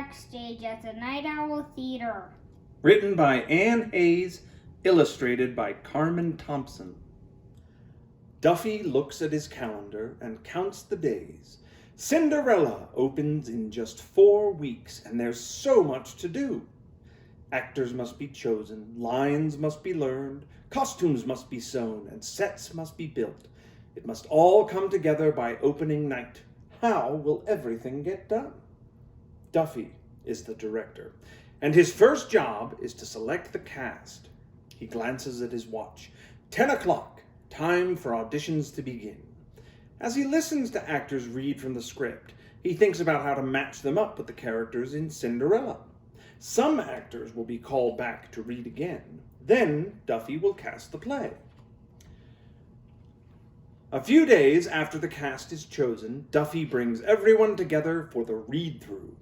Backstage at the Night Owl Theater. Written by Anne Hayes, illustrated by Karmen Thompson. Duffy looks at his calendar and counts the days. Cinderella opens in just 4 weeks, and there's so much to do. Actors must be chosen, lines must be learned, costumes must be sewn, and sets must be built. It must all come together by opening night. How will everything get done? Duffy is the director, and his first job is to select the cast. He glances at his watch. 10 o'clock, time for auditions to begin. As he listens to actors read from the script, he thinks about how to match them up with the characters in Cinderella. Some actors will be called back to read again. Then Duffy will cast the play. A few days after the cast is chosen, Duffy brings everyone together for the read-through.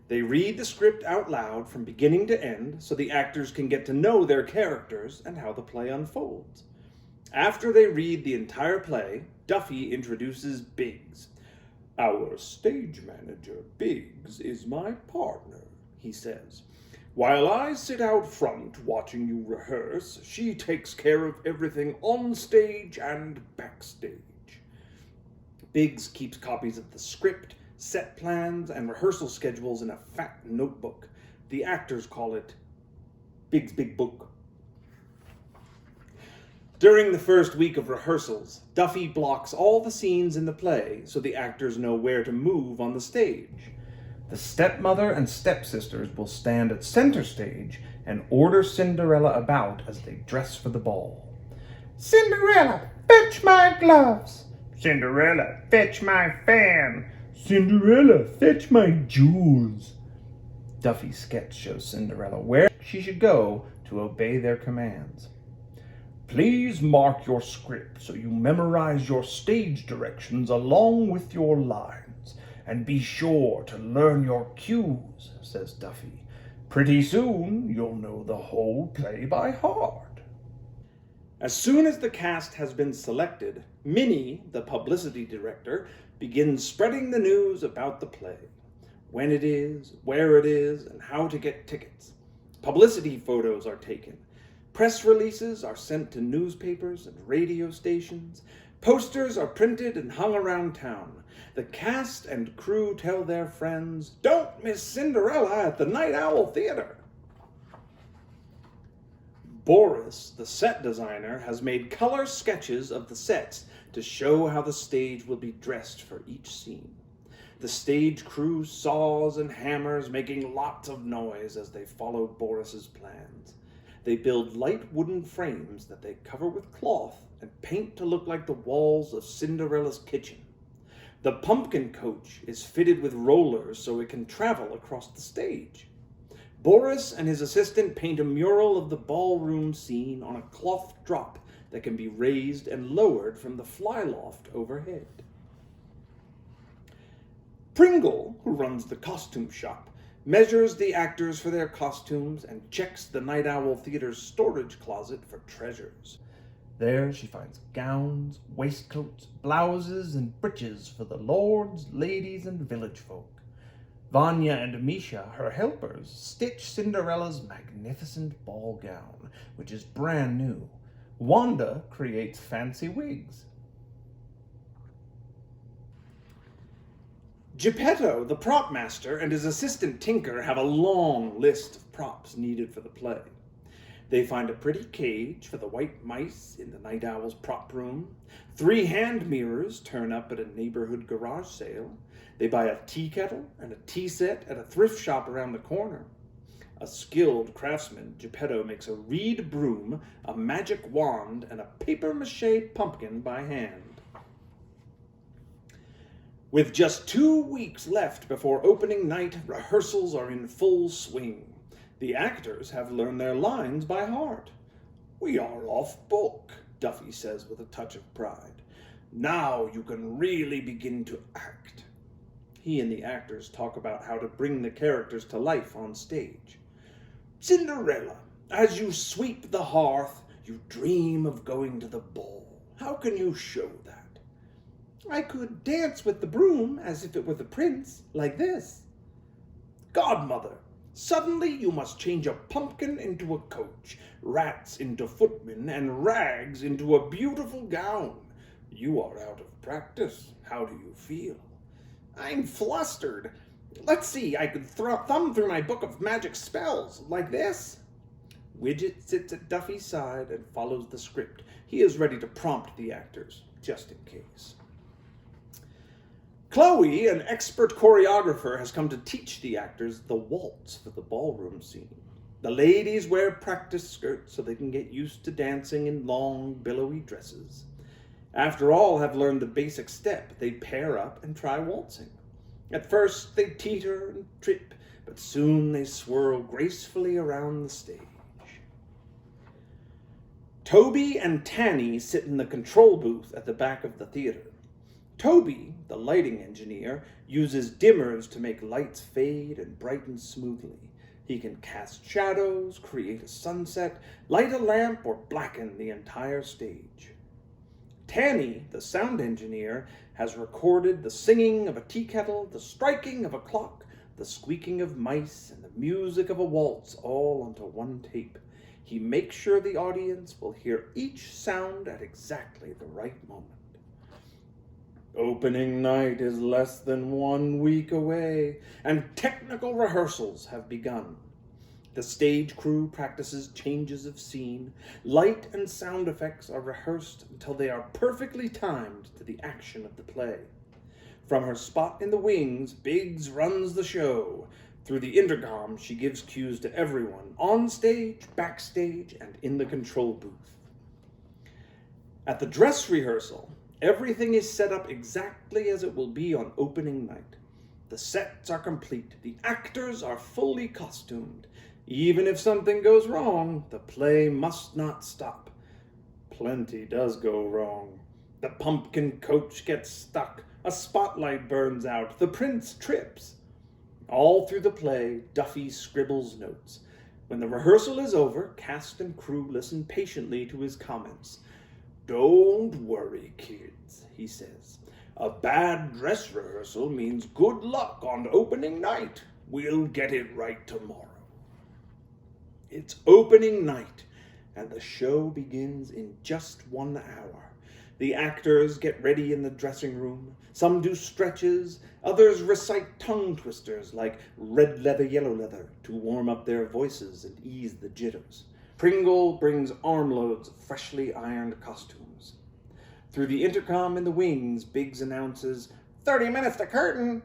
They read the script out loud from beginning to end so the actors can get to know their characters and how the play unfolds. After they read the entire play, Duffy introduces Biggs. "Our stage manager, Biggs, is my partner," he says. "While I sit out front watching you rehearse, she takes care of everything on stage and backstage." Biggs keeps copies of the script, set plans, and rehearsal schedules in a fat notebook. The actors call it Biggs' Big Book. During the first week of rehearsals, Duffy blocks all the scenes in the play so the actors know where to move on the stage. The stepmother and stepsisters will stand at center stage and order Cinderella about as they dress for the ball. "Cinderella, fetch my gloves." "Cinderella, fetch my fan." "Cinderella, fetch my jewels." Duffy's sketch shows Cinderella where she should go to obey their commands. "Please mark your script so you memorize your stage directions along with your lines. And be sure to learn your cues," says Duffy. "Pretty soon you'll know the whole play by heart." As soon as the cast has been selected, Minnie, the publicity director, begins spreading the news about the play. When it is, where it is, and how to get tickets. Publicity photos are taken. Press releases are sent to newspapers and radio stations. Posters are printed and hung around town. The cast and crew tell their friends, "Don't miss Cinderella at the Night Owl Theater." Boris, the set designer, has made color sketches of the sets to show how the stage will be dressed for each scene. The stage crew saws and hammers, making lots of noise as they follow Boris's plans. They build light wooden frames that they cover with cloth and paint to look like the walls of Cinderella's kitchen. The pumpkin coach is fitted with rollers so it can travel across the stage. Boris and his assistant paint a mural of the ballroom scene on a cloth drop that can be raised and lowered from the flyloft overhead. Pringle, who runs the costume shop, measures the actors for their costumes and checks the Night Owl Theater's storage closet for treasures. There she finds gowns, waistcoats, blouses, and breeches for the lords, ladies, and village folk. Vanya and Misha, her helpers, stitch Cinderella's magnificent ball gown, which is brand new. Wanda creates fancy wigs. Geppetto, the prop master, and his assistant Tinker have a long list of props needed for the play. They find a pretty cage for the white mice in the Night Owl's prop room. 3 hand mirrors turn up at a neighborhood garage sale. They buy a tea kettle and a tea set at a thrift shop around the corner. A skilled craftsman, Geppetto makes a reed broom, a magic wand, and a papier-mâché pumpkin by hand. With just 2 weeks left before opening night, rehearsals are in full swing. The actors have learned their lines by heart. "We are off book," Duffy says with a touch of pride. "Now you can really begin to act." He and the actors talk about how to bring the characters to life on stage. "Cinderella, as you sweep the hearth, you dream of going to the ball. How can you show that?" "I could dance with the broom as if it were the prince, like this." Godmother, suddenly you must change a pumpkin into a coach, rats into footmen, and rags into a beautiful gown. You are out of practice. How do you feel? I'm flustered. Let's see, I could thumb through my book of magic spells, like this. Widget sits at Duffy's side and follows the script. He is ready to prompt the actors, just in case. Chloe, an expert choreographer, has come to teach the actors the waltz for the ballroom scene. The ladies wear practice skirts so they can get used to dancing in long, billowy dresses. After all have learned the basic step, they pair up and try waltzing. At first, they teeter and trip, but soon they swirl gracefully around the stage. Toby and Tanny sit in the control booth at the back of the theater. Toby, the lighting engineer, uses dimmers to make lights fade and brighten smoothly. He can cast shadows, create a sunset, light a lamp, or blacken the entire stage. Tanny, the sound engineer, has recorded the singing of a tea kettle, the striking of a clock, the squeaking of mice, and the music of a waltz all onto one tape. He makes sure the audience will hear each sound at exactly the right moment. Opening night is less than 1 week away, and technical rehearsals have begun. The stage crew practices changes of scene. Light and sound effects are rehearsed until they are perfectly timed to the action of the play. From her spot in the wings, Biggs runs the show. Through the intercom, she gives cues to everyone, on stage, backstage, and in the control booth. At the dress rehearsal, everything is set up exactly as it will be on opening night. The sets are complete. The actors are fully costumed. Even if something goes wrong, the play must not stop. Plenty does go wrong. The pumpkin coach gets stuck. A spotlight burns out. The prince trips. All through the play, Duffy scribbles notes. When the rehearsal is over, cast and crew listen patiently to his comments. "Don't worry, kids," he says. "A bad dress rehearsal means good luck on opening night. We'll get it right tomorrow." It's opening night, and the show begins in just 1 hour. The actors get ready in the dressing room. Some do stretches, others recite tongue twisters like red leather, yellow leather to warm up their voices and ease the jitters. Pringle brings armloads of freshly ironed costumes. Through the intercom in the wings, Biggs announces, 30 minutes to curtain.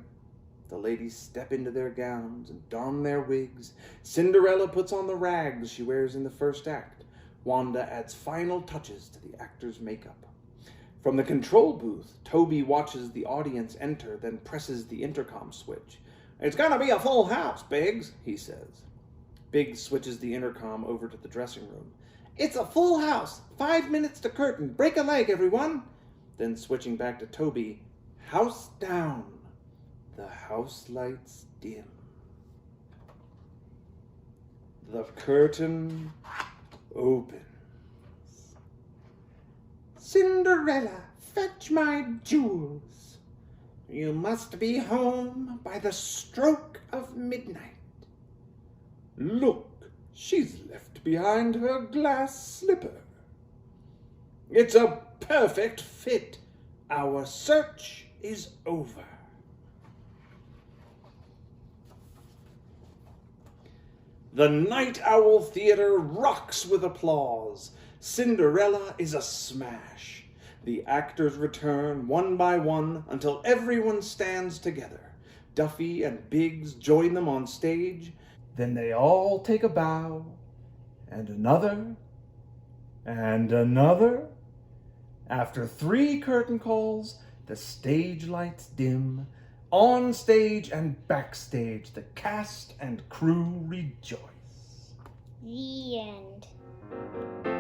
The ladies step into their gowns and don their wigs. Cinderella puts on the rags she wears in the first act. Wanda adds final touches to the actor's makeup. From the control booth, Toby watches the audience enter, then presses the intercom switch. "It's gonna be a full house, Biggs," he says. Biggs switches the intercom over to the dressing room. "It's a full house. 5 minutes to curtain. Break a leg, everyone." Then switching back to Toby, "House down." The house lights dim. The curtain opens. "Cinderella, fetch my jewels. You must be home by the stroke of midnight. Look, she's left behind her glass slipper. It's a perfect fit. Our search is over." The Night Owl Theater rocks with applause. Cinderella is a smash. The actors return one by one until everyone stands together. Duffy and Biggs join them on stage. Then they all take a bow, and another, and another. After 3 curtain calls, the stage lights dim. On stage and backstage, the cast and crew rejoice. The end.